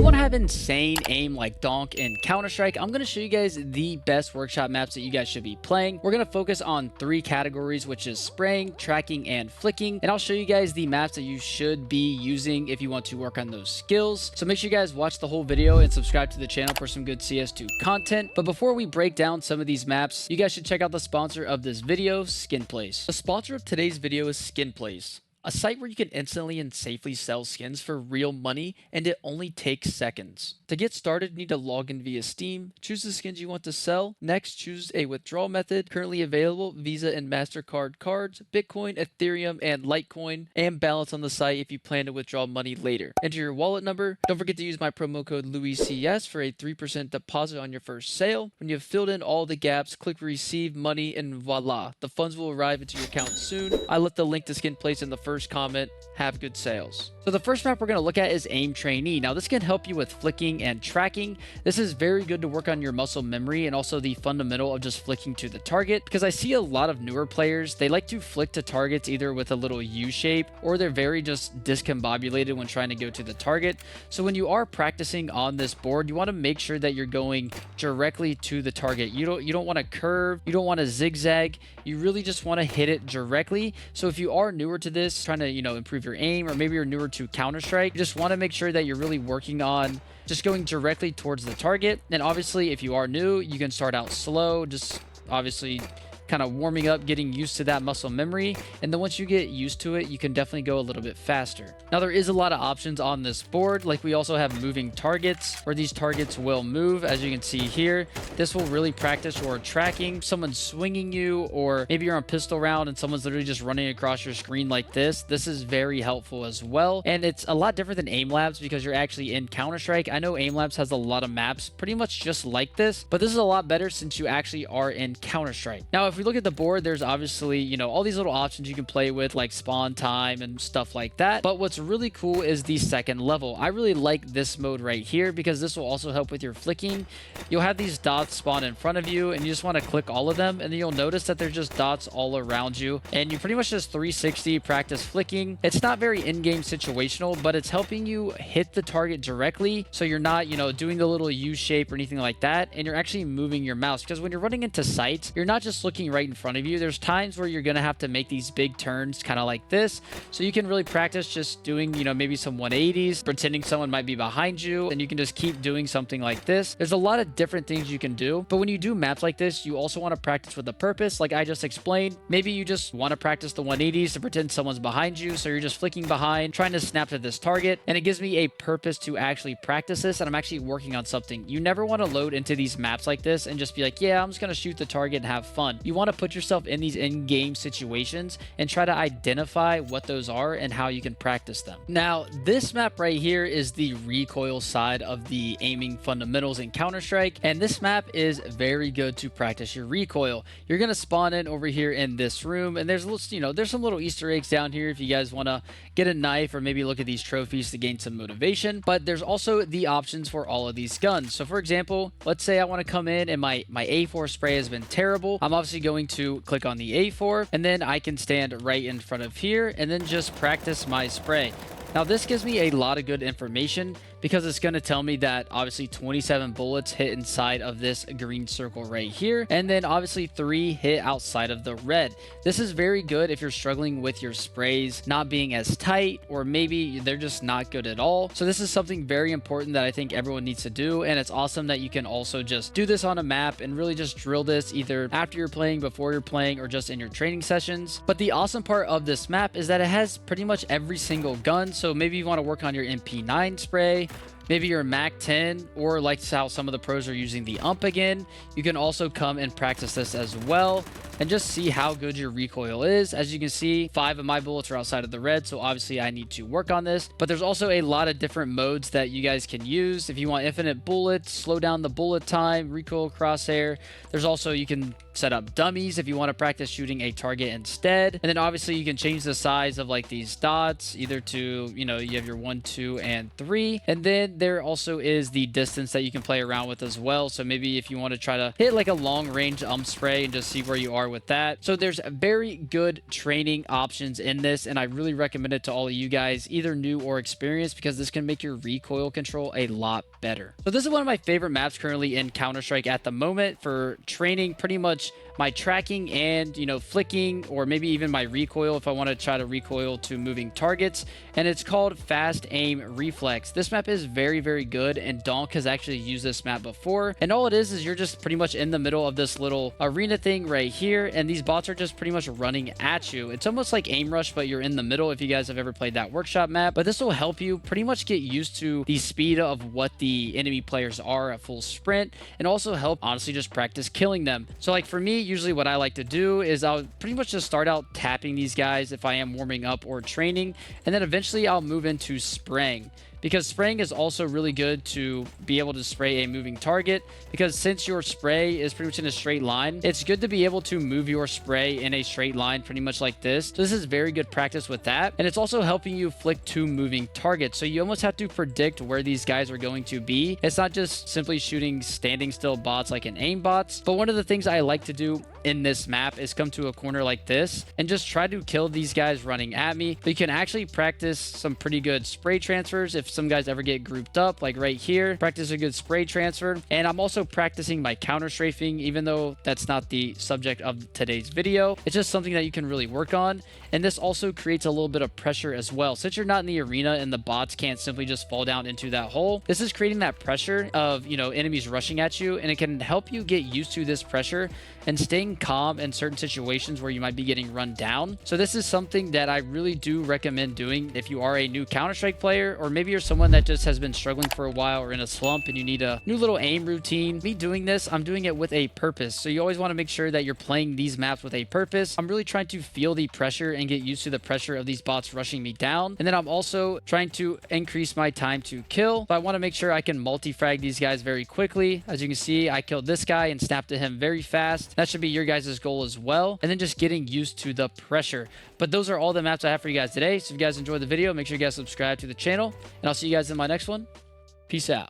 want to have insane aim like Donk and Counter-Strike, I'm going to show you guys the best workshop maps that you guys should be playing. We're going to focus on 3 categories, which is spraying, tracking, and flicking. And I'll show you guys the maps that you should be using if you want to work on those skills. So make sure you guys watch the whole video and subscribe to the channel for some good CS2 content. But before we break down some of these maps, you guys should check out the sponsor of this video, SkinPlace. The sponsor of today's video is SkinPlace, a site where you can instantly and safely sell skins for real money, and it only takes seconds. To get started, you need to log in via Steam, choose the skins you want to sell. Next, choose a withdrawal method. Currently available Visa and MasterCard cards, Bitcoin, Ethereum, and Litecoin, and balance on the site if you plan to withdraw money later. Enter your wallet number. Don't forget to use my promo code LouisCS for a 3% deposit on your first sale. When you have filled in all the gaps, click receive money, and voila, the funds will arrive into your account soon. I left the link to SkinPlace in the first comment. Have good sales. So the first map we're going to look at is Aim Trainee. Now this can help you with flicking and tracking. This is very good to work on your muscle memory and also the fundamental of just flicking to the target, because I see a lot of newer players, they like to flick to targets either with a little U shape, or they're very just discombobulated when trying to go to the target. So when you are practicing on this board, you want to make sure that you're going directly to the target. You don't want to curve, you don't want to zigzag, you really just want to hit it directly. So if you are newer to this, trying to improve your aim, or maybe you're newer to Counter-Strike, you just want to make sure that you're really working on just going directly towards the target. And obviously if you are new, you can start out slow, just obviously kind of warming up, getting used to that muscle memory, and then once you get used to it, you can definitely go a little bit faster. Now there is a lot of options on this board. Like, we also have moving targets, where these targets will move, as you can see here. This will really practice your tracking. Someone's swinging you, or maybe you're on pistol round and someone's literally just running across your screen like this. This is very helpful as well, and it's a lot different than Aim Labs because you're actually in Counter-Strike. I know Aim Labs has a lot of maps pretty much just like this, but this is a lot better since you actually are in Counter-Strike. Now if we look at the board, there's obviously all these little options you can play with, like spawn time and stuff like that, but what's really cool is the second level. I really like this mode right here because this will also help with your flicking. You'll have these dots spawn in front of you, and you just want to click all of them, and then you'll notice that there's just dots all around you, and you pretty much just 360 practice flicking. It's not very in-game situational, but it's helping you hit the target directly, so you're not doing the little U shape or anything like that, and you're actually moving your mouse, because when you're running into sights, you're not just looking right in front of you. There's times where you're gonna have to make these big turns, kind of like this, so you can really practice just doing maybe some 180s, pretending someone might be behind you, and you can just keep doing something like this. There's a lot of different things you can do, but when you do maps like this, you also want to practice with a purpose, like I just explained. Maybe you just want to practice the 180s to pretend someone's behind you, so you're just flicking behind, trying to snap to this target, and it gives me a purpose to actually practice this, and I'm actually working on something. You never want to load into these maps like this and just be like, yeah, I'm just gonna shoot the target and have fun. You want to put yourself in these in-game situations and try to identify what those are and how you can practice them. Now this map right here is the recoil side of the aiming fundamentals in Counter-Strike, and this map is very good to practice your recoil. You're gonna spawn in over here in this room, and there's there's some little Easter eggs down here if you guys want to get a knife or maybe look at these trophies to gain some motivation. But there's also the options for all of these guns. So for example, let's say I want to come in and my A4 spray has been terrible. I'm obviously going to click on the A4, and then I can stand right in front of here and then just practice my spray. Now this gives me a lot of good information because it's going to tell me that obviously 27 bullets hit inside of this green circle right here, and then obviously 3 hit outside of the red. This is very good if you're struggling with your sprays not being as tight, or maybe they're just not good at all. So this is something very important that I think everyone needs to do, and it's awesome that you can also just do this on a map and really just drill this either after you're playing, before you're playing, or just in your training sessions. But the awesome part of this map is that it has pretty much every single gun. So maybe you want to work on your MP9 spray, maybe your MAC-10, or like how some of the pros are using the UMP again. You can also come and practice this as well and just see how good your recoil is. As you can see, 5 of my bullets are outside of the red, so obviously I need to work on this. But there's also a lot of different modes that you guys can use. If you want infinite bullets, slow down the bullet time, recoil crosshair. There's also, you can set up dummies if you want to practice shooting a target instead. And then obviously you can change the size of like these dots, either to, you have your 1, 2, and 3. And then there also is the distance that you can play around with as well. So maybe if you want to try to hit like a long range spray and just see where you are with that. So there's very good training options in this, and I really recommend it to all of you guys, either new or experienced, because this can make your recoil control a lot better. So this is one of my favorite maps currently in Counter-Strike at the moment for training pretty much my tracking and, you know, flicking, or maybe even my recoil if I want to try to recoil to moving targets. And it's called Fast Aim Reflex. This map is very, very good, and Donk has actually used this map before. And all it is you're just pretty much in the middle of this little arena thing right here, and these bots are just pretty much running at you. It's almost like aim rush, but you're in the middle if you guys have ever played that workshop map. But this will help you pretty much get used to the speed of what the enemy players are at full sprint, and also help honestly just practice killing them. So like for me, usually what I like to do is I'll pretty much just start out tapping these guys if I am warming up or training, and then eventually I'll move into spraying, because spraying is also really good to be able to spray a moving target, because since your spray is pretty much in a straight line, it's good to be able to move your spray in a straight line pretty much like this. So this is very good practice with that, and it's also helping you flick to moving targets. So you almost have to predict where these guys are going to be. It's not just simply shooting standing still bots like in aim bots. But one of the things I like to do in this map is come to a corner like this and just try to kill these guys running at me. But you can actually practice some pretty good spray transfers if some guys ever get grouped up, like right here. Practice a good spray transfer. And I'm also practicing my counter strafing, even though that's not the subject of today's video. It's just something that you can really work on. And this also creates a little bit of pressure as well. Since you're not in the arena and the bots can't simply just fall down into that hole, this is creating that pressure of, you know, enemies rushing at you, and it can help you get used to this pressure and staying calm in certain situations where you might be getting run down. So this is something that I really do recommend doing if you are a new Counter-Strike player, or maybe you're someone that just has been struggling for a while or in a slump and you need a new little aim routine. Me doing this, I'm doing it with a purpose. So you always want to make sure that you're playing these maps with a purpose. I'm really trying to feel the pressure and get used to the pressure of these bots rushing me down. And then I'm also trying to increase my time to kill. So I want to make sure I can multi-frag these guys very quickly. As you can see, I killed this guy and snapped to him very fast. That should be your guys' goal as well. And then just getting used to the pressure. But those are all the maps I have for you guys today. So if you guys enjoyed the video, make sure you guys subscribe to the channel, and I'll see you guys in my next one. Peace out.